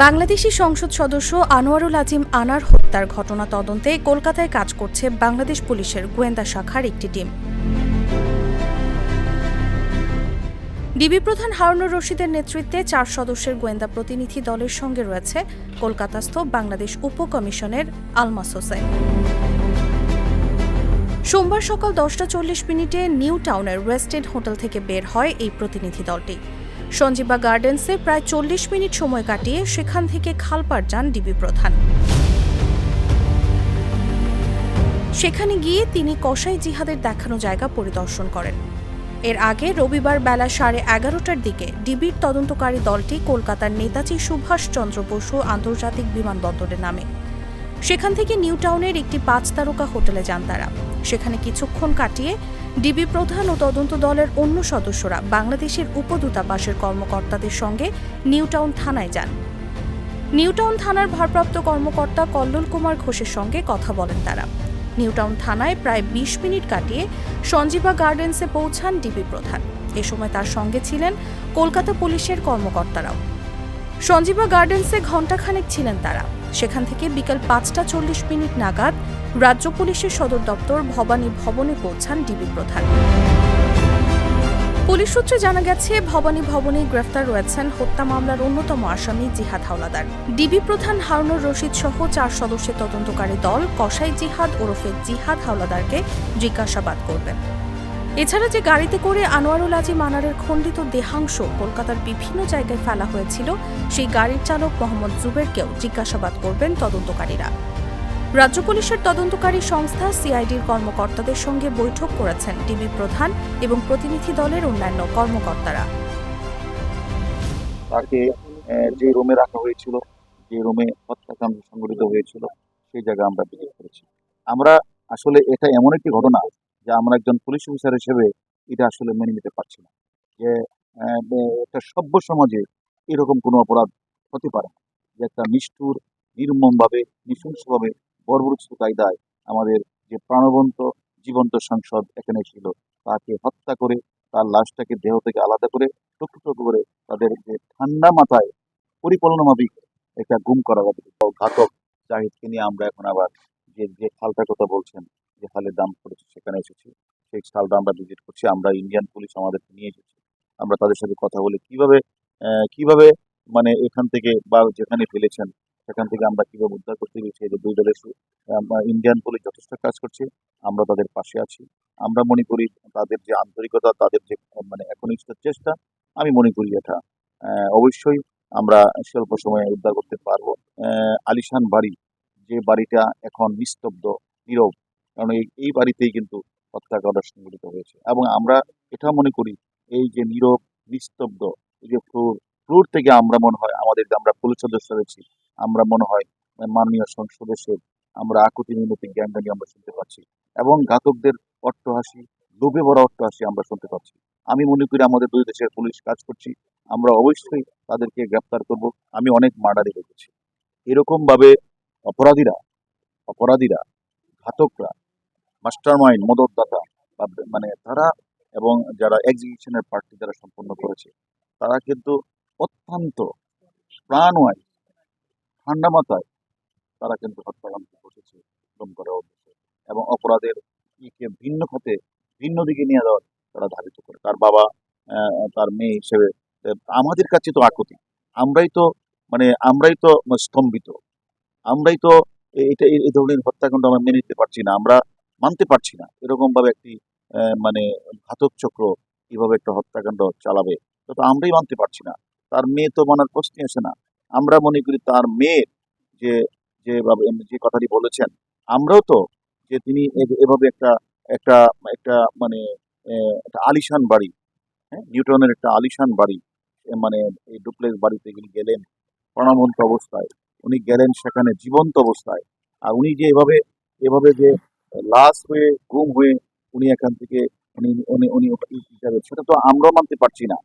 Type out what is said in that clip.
বাংলাদেশি সংসদ সদস্য আনোয়ারুল আজিম আনার হত্যার ঘটনা তদন্তে কলকাতায় কাজ করছে বাংলাদেশ পুলিশের গোয়েন্দা শাখার একটি টিম। ডিবি প্রধান হারুনুর রশিদের নেতৃত্বে ৪ সদস্যের গোয়েন্দা প্রতিনিধি দলের সঙ্গে রয়েছে কলকাতাস্থ বাংলাদেশ উপকমিশনের আলমাস হোসেন। সোমবার সকাল 10:40 নিউ টাউনের ওয়েস্ট এন্ড হোটেল থেকে বের হয় এই প্রতিনিধি দলটি। সঞ্জীবা গার্ডেন্সে প্রায় 40 মিনিট সময় কাটিয়ে সেখান থেকে খালপাড় যান ডিবি প্রধান। সেখানে গিয়ে তিনি কসাই জিহাদের দেখানো জায়গা পরিদর্শন করেন। এর আগে রবিবার বেলা 11:30টার দিকে ডিবির তদন্তকারী দলটি কলকাতার নেতাজি সুভাষচন্দ্র বসু আন্তর্জাতিক বিমানবন্দরে নামে। সেখান থেকে নিউ টাউনের একটি 5 তারকা হোটেলে যান তারা। সেখানে কিছুক্ষণ কাটিয়ে ডিবি প্রধান ও তদন্ত দলের অন্য সদস্যরা বাংলাদেশের উপদূতাবাসের কর্মকর্তাদের সঙ্গে নিউ টাউন থানায় যান। নিউ টাউন থানার ভারপ্রাপ্ত কর্মকর্তা কল্লোল কুমার ঘোষের সঙ্গে কথা বলেন তারা। নিউ টাউন থানায় প্রায় 20 মিনিট কাটিয়ে সঞ্জীবা গার্ডেন্সে পৌঁছান ডিবি প্রধান। এ সময় তার সঙ্গে ছিলেন কলকাতা পুলিশের কর্মকর্তারাও। সঞ্জীবা গার্ডেন্সে ঘণ্টাখানেক ছিলেন তারা। সেখান থেকে বিকেল 5:40 নাগাদ রাজ্য পুলিশের সদর দপ্তর ভবানী ভবনে পৌঁছান ডিবি প্রধান। পুলিশ সূত্রে জানা গেছে, ভবানী ভবনে গ্রেফতার রয়েছেন হত্যা মামলার অন্যতম আসামি জিহাদ হাওলাদার। ডিবি প্রধান হারুনুর রশিদ সহ 4 সদস্যের তদন্তকারী দল কসাই জিহাদ ওরফে জিহাদ হাওলাদারকে জিজ্ঞাসাবাদ করবেন। এছাড়া যে গাড়িতে করে আনোয়ারুল আজিম আনারের খণ্ডিত দেহাংশ কলকাতার বিভিন্ন জায়গায় ফেলা হয়েছিল, সেই গাড়ির চালক মোহাম্মদ জুবেরকেও জিজ্ঞাসাবাদ করবেন তদন্তকারীরা। রাজ্য পুলিশের তদন্তকারী সংস্থা সিআইডির কর্মকর্তাদের সঙ্গে বৈঠক করেছেন ডিবি প্রধান এবং প্রতিনিধি দলের অন্যান্য কর্মকর্তারা। তাকে যে রুমে রাখা হয়েছিল, যে রুমে হত্যাকাণ্ড সংঘটিত হয়েছিল, সেই জায়গা আমরা ভিজিট করেছি। আমরা আসলে এটা এমন একটি ঘটনা যে আমরা একজন পুলিশ অফিসার হিসেবে এটা আসলে মেনে নিতে পারছি না যে একটা সভ্য সমাজে এরকম কোনো অপরাধ হতে পারে না, যে একটা নিষ্ঠুর, নির্মমভাবে, নৃশংসভাবে, বর্বরোচিত কায়দায় আমাদের যে প্রাণবন্ত জীবন্ত সাংসদ এখানে ছিল, তাকে হত্যা করে তার লাশটাকে দেহ থেকে আলাদা করে টুকরো করে তাদের যে ঠান্ডা মাথায় পরিকল্পনা মাফিক একটা গুম করা হবে। ঘাতক জাহিদকে নিয়ে আমরা এখন আবার যে খালটার কথা বলছেন, যে খালের দাম করেছে, সেখানে এসেছি। সেই খালটা আমরা ভিজিট করছি। আমরা ইন্ডিয়ান পুলিশ আমাদেরকে নিয়ে এসেছি। আমরা তাদের সাথে কথা বলে কিভাবে মানে এখান থেকে বা যেখানে ফেলেছেন সেখান থেকে আমরা কিভাবে উদ্ধার করতে পেরেছি। যে 2 দলের ইন্ডিয়ান পুলিশ যথেষ্ট কাজ করছে, আমরা তাদের পাশে আছি। আমরা মনে করি তাদের যে আন্তরিকতা, তাদের যে মানে একনিষ্ঠ চেষ্টা, আমি মনে করি এটা অবশ্যই আমরা স্বল্প সময়ে উদ্ধার করতে পারবো। আলিশান বাড়ি, যে বাড়িটা এখন নিস্তব্ধ, নীরব, কারণ এই বাড়িতেই কিন্তু হত্যাকাণ্ড সংঘটিত হয়েছে। এবং আমরা এটা মনে করি এই যে নীরব, নিস্তব্ধ, এই যে ফ্লোর থেকে আমরা মনে হয় আমাদের যে আমরা পুলিশ সদস্য রয়েছি, আমরা মনে হয় মাননীয় সদস্যের আমরা আকুতি মিনতি জ্ঞানদানি আমরা শুনতে পাচ্ছি, এবং ঘাতকদের অট্টহাসি, লোভে ভরা অট্টহাসি আমরা শুনতে পাচ্ছি। আমি মনে করি আমাদের 2 দেশের পুলিশ কাজ করছি, আমরা অবশ্যই তাদেরকে গ্রেপ্তার করব। আমি অনেক মার্ডারে দেখেছি এরকম ভাবে অপরাধীরা, ঘাতকরা, মাস্টার মাইন্ড, মদতদাতা মানে তারা, এবং যারা এক্সিকিউশনের পার্টি যারা সম্পন্ন করেছে, তারা কিন্তু অত্যন্ত প্রাণওয়ায়, ঠান্ডা মাথায় তারা কিন্তু হত্যাকাণ্ড ঘটেছে গুম করার উদ্দেশ্যে, এবং অপরাধের ভিন্ন খাতে, ভিন্ন দিকে নিয়ে যাওয়ার তারা ধাবিত করে। তার বাবা, তার মেয়ে হিসেবে আমাদের কাছে তো আকুতি, আমরাই তো স্তম্ভিত, আমরাই তো এটা এই ধরনের হত্যাকাণ্ড আমরা মেনে নিতে পারছি না, আমরা মানতে পারছি না এরকম ভাবে একটি মানে ঘাতক চক্র কিভাবে একটা হত্যাকাণ্ড চালাবে, তো আমরাই মানতে পারছি না। তার মেয়ে তো মানার প্রশ্নই আসে না। আমরা মনে করি তার মেয়ের যে যে কথাটি বলেছেন, আমরাও তো যে তিনি এভাবে একটা একটা একটা মানে একটা আলিশান বাড়ি, হ্যাঁ, নিউটনের একটা আলিশান বাড়ি, মানে এই ডুপ্লেক্স বাড়িতে তিনি গেলেন প্রাণবন্ত অবস্থায়, উনি গেলেন সেখানে জীবন্ত অবস্থায়, আর উনি যে এভাবে যে লাশ হয়ে, গুম হয়ে উনি এখান থেকে উনি উনি উনি যাবেন, সেটা তো আমরাও মানতে পারছি না।